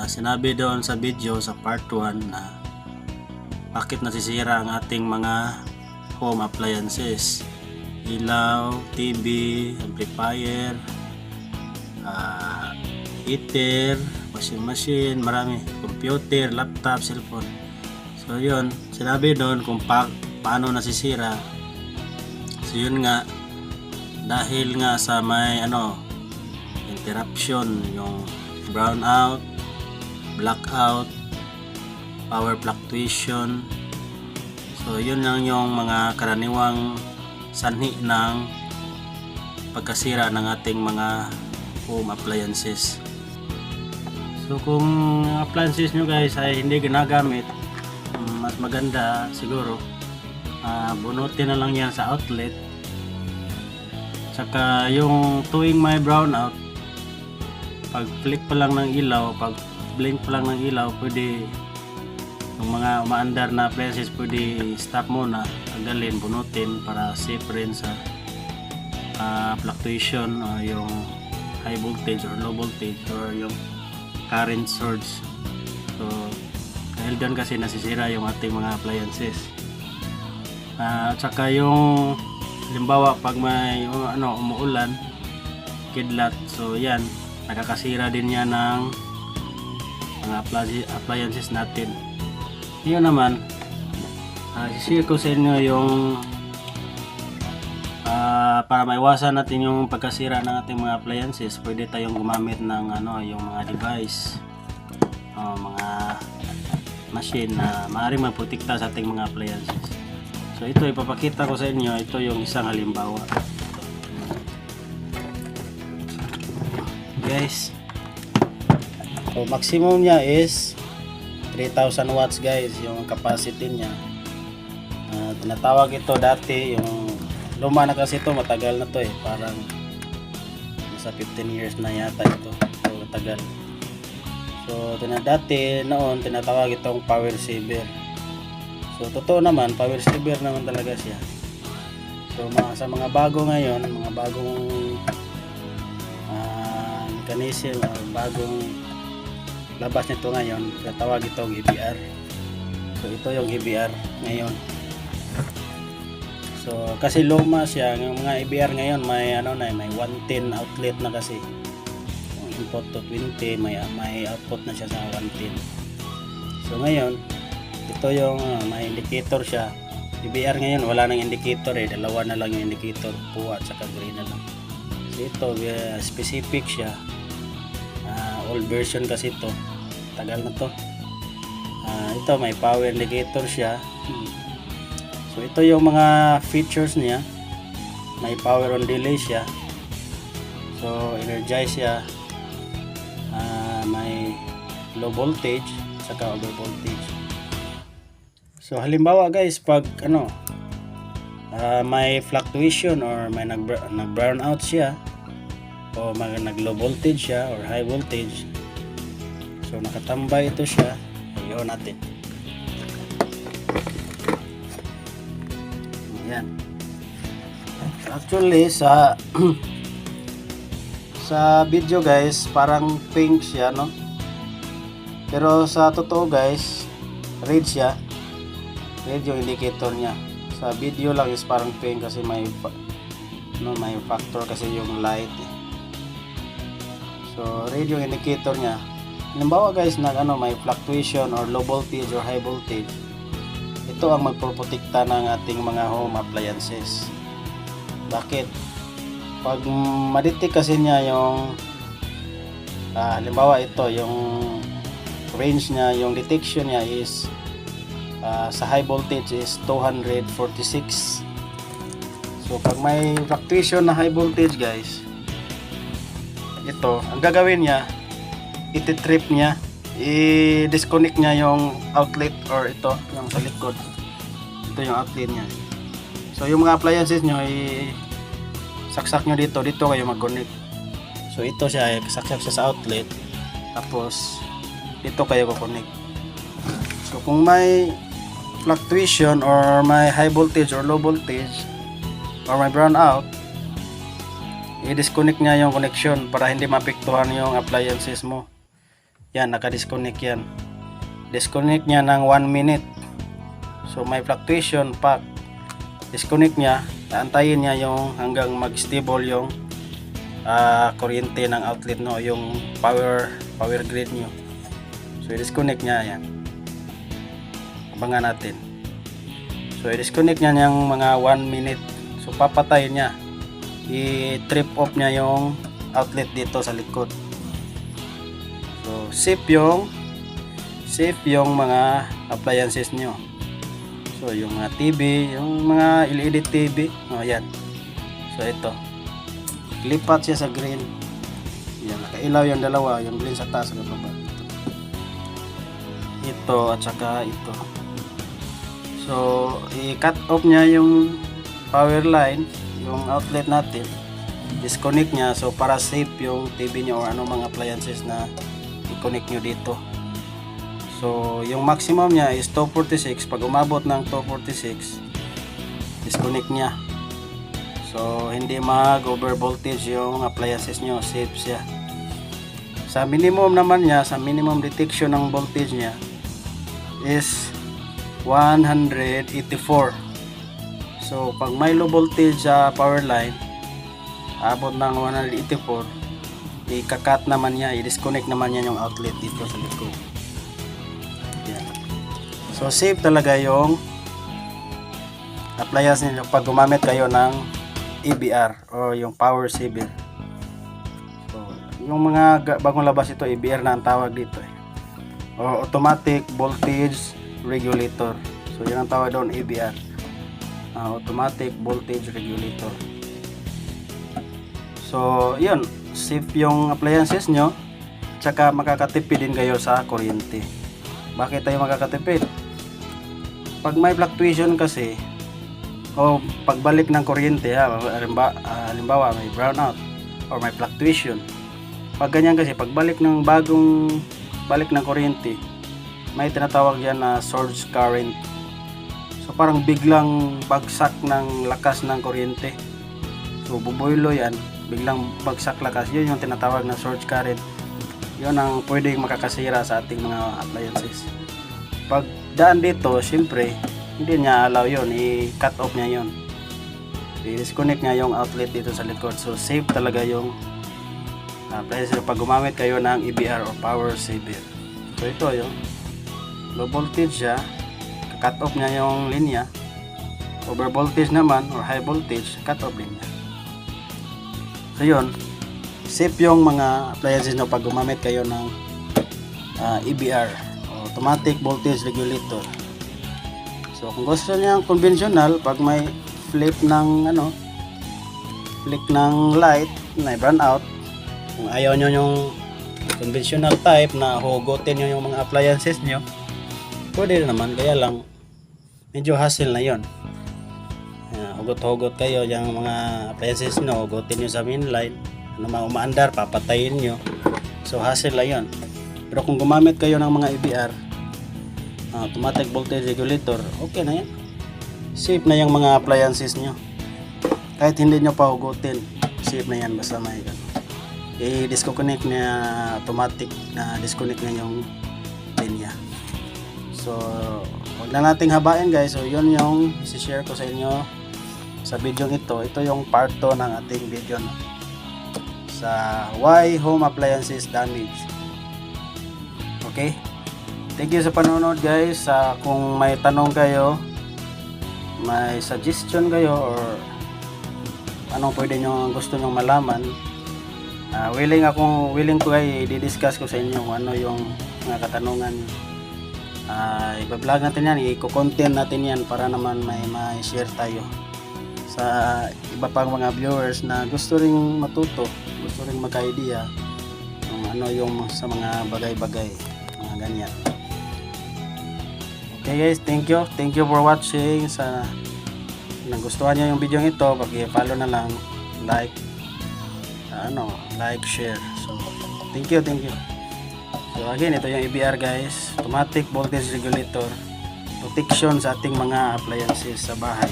sinabi doon sa video sa part 1 na bakit nasisira ang ating mga home appliances, ilaw, TV, amplifier, heater, washing machine, marami, computer, laptop, cellphone. So yun, sinabi doon kung paano nasisira. So yun nga, dahil nga sa may interruption, yung brownout, blackout, power fluctuation. So yun lang yung mga karaniwang sanhi ng pagkasira ng ating mga home appliances. So kung appliances nyo guys ay hindi ginagamit, mas maganda siguro bunutin na lang yan sa outlet. Saka yung tuwing may brownout, pag flick pa lang ng ilaw, pag blink pa lang ng ilaw, pwede yung mga umaandar na appliances pwede stop muna, tanggalin, bunutin para safe rin sa fluctuation o yung high voltage or low voltage or yung current source. So dahil doon kasi nasisira yung ating mga appliances. At saka yung halimbawa pag may umuulan, kidlat, so yan, nakakasira din yan ng mga appliances natin. Yun naman, sishare ko sa inyo yung para maiwasan natin yung pagkasira ng ating mga appliances. Pwede tayong gumamit ng yung mga device, mga machine na maaaring magprotekta sa ating mga appliances. So ito ipapakita ko sa inyo, ito yung isang halimbawa. Guys, so maximum niya is 3,000 watts guys, yung capacity niya. Tinatawag ito dati, yung luma na kasi ito, matagal na to parang nasa 15 years na yata ito, so matagal. So dati noon tinatawag itong power saver. So totoo naman, power saver naman talaga siya. So sa mga bago ngayon, mga bagong mechanism, bagong labas nito ngayon, tinatawag itong EBR. So ito yung EBR ngayon. So kasi luma siya, ng mga EBR ngayon may may 110 outlet na kasi. Input to 20, may output na siya sa 110. So ngayon, ito yung may indicator siya. EBR ngayon wala nang indicator dalawa na lang yung indicator, puwa at saka green na lang. So ito specific siya, old version kasi ito, tagal na to. Ito may power indicator siya. So ito yung mga features niya, may power on delay siya, so energize siya, may low voltage saka over voltage. So halimbawa guys, pag may fluctuation or may nag brown out siya o nag low voltage siya or high voltage, so nakatambay ito siya, i-on natin. Yan. Actually sa sa video guys parang pink siya, no? Pero sa totoo guys, red siya. Red yung indicator niya. Sa video lang is parang pink kasi may factor kasi yung light. So red yung indicator niya. Halimbawa guys na may fluctuation or low voltage or high voltage, ito ang magproprotekta ng ating mga home appliances. Bakit? Pag ma-detect kasi niya yung halimbawa ito, yung range niya, yung detection niya is sa high voltage is 246. So pag may fluctuation na high voltage guys, ito ang gagawin niya, iti-trip niya, i-disconnect niya yung outlet or ito yung sa likod, ito yung outlet niya. So yung mga appliances nyo saksak nyo dito kayo mag-connect. So ito siya, saksak siya sa outlet, tapos dito kayo ko-connect. So kung may fluctuation or may high voltage or low voltage or may brownout, i-disconnect niya yung connection para hindi maapektuhan yung appliances mo. Yan, naka-disconnect yan. Disconnect niya ng 1 minute. So may fluctuation pag disconnect niya, antayin niya yung hanggang mag-stable yung kuryente ng outlet, no, yung power grid nyo. So i-disconnect niya yan. Abangan natin. So i-disconnect niya yung mga 1 minute. So papatayin niya. I-trip off niya yung outlet dito sa likod. So safe yung mga appliances nyo. So yung mga TV, yung mga LED TV, yan. So ito, lipat siya sa green. Yan, nakailaw yung dalawa, yung green sa taas at baba. Ito at saka ito. So i-cut off niya yung power line, yung outlet natin. Disconnect niya, so para safe yung TV niyo or anong mga appliances na i-connect nyo dito. So yung maximum niya is 246. Pag umabot ng 246, disconnect niya. So hindi mag-over voltage yung appliances nyo, safe siya. Sa minimum naman niya, sa minimum detection ng voltage niya is 184. So pag may low voltage sa power line, abot ng 184, i-cut naman niya, i-disconnect naman niya yung outlet dito sa likod. Yan. So safe talaga yung appliance niyo pag gumamit kayo ng EBR o yung power saver. So yung mga bagong labas ito, EBR na ang tawag dito o automatic voltage regulator. So yun ang tawag doon, EBR, automatic voltage regulator. So yun, safe yung appliances nyo, tsaka makakatipid din kayo sa kuryente. Bakit tayo makakatipid? Pag may fluctuation kasi o pagbalik ng kuryente, halimbawa may brownout or may fluctuation, pag ganyan kasi, pagbalik ng bagong balik ng kuryente, may tinatawag yan na surge current. So parang biglang bagsak ng lakas ng kuryente, so buboylo yan, biglang bagsak lakas, yun yung tinatawag na surge current. Yun ang pwedeng makakasira sa ating mga appliances. Pag daan dito, syempre hindi niya allow yun, i-cut off niya yun, i-disconnect niya yung outlet dito sa likod. So safe talaga yung appliances pag gumamit kayo ng EBR or power saver. So ito yung low voltage siya, cut off niya yung linya. Over voltage naman or high voltage, cut off din niya. So yun, safe yung mga appliances nyo pag gumamit kayo ng EBR, automatic voltage regulator. So kung gusto niya conventional, pag may flip ng light na burn out, kung ayaw nyo yung conventional type na hugutin nyo yung mga appliances nyo, pwede naman, kaya lang medyo hassle na yon. Hugot-hugot kayo yung mga appliances nyo, hugutin nyo sa main line, umaandar, papatayin nyo. So hassle na yon. Pero kung gumamit kayo ng mga EBR, automatic voltage regulator, okay na yan. Safe na yung mga appliances nyo. Kahit hindi nyo pa hugutin, safe na yan. Basta may i-disconnect na automatic na disconnect na yung linya. So huwag na nating habain guys. So yun yung isi-share ko sa inyo sa video ito. Ito yung part 2 ng ating video, no? Sa why home appliances damage. Okay, thank you sa panonood guys. Kung may tanong kayo, may suggestion kayo, or anong pwede nyo gusto nyo malaman, willing ko ay i-discuss ko sa inyo kung ano yung mga katanungan. Iba-vlog natin yan, i-content natin yan para naman may share tayo sa iba pang mga viewers na gusto ring matuto, gusto ring magka-idea kung ano yung sa mga bagay-bagay, mga ganyan. Okay guys, thank you for watching. Sa nagustuhan nyo yung video ito, pag-follow na lang, like, share. So thank you. So again, ito yung EBR guys, automatic voltage regulator, protection sa ating mga appliances sa bahay.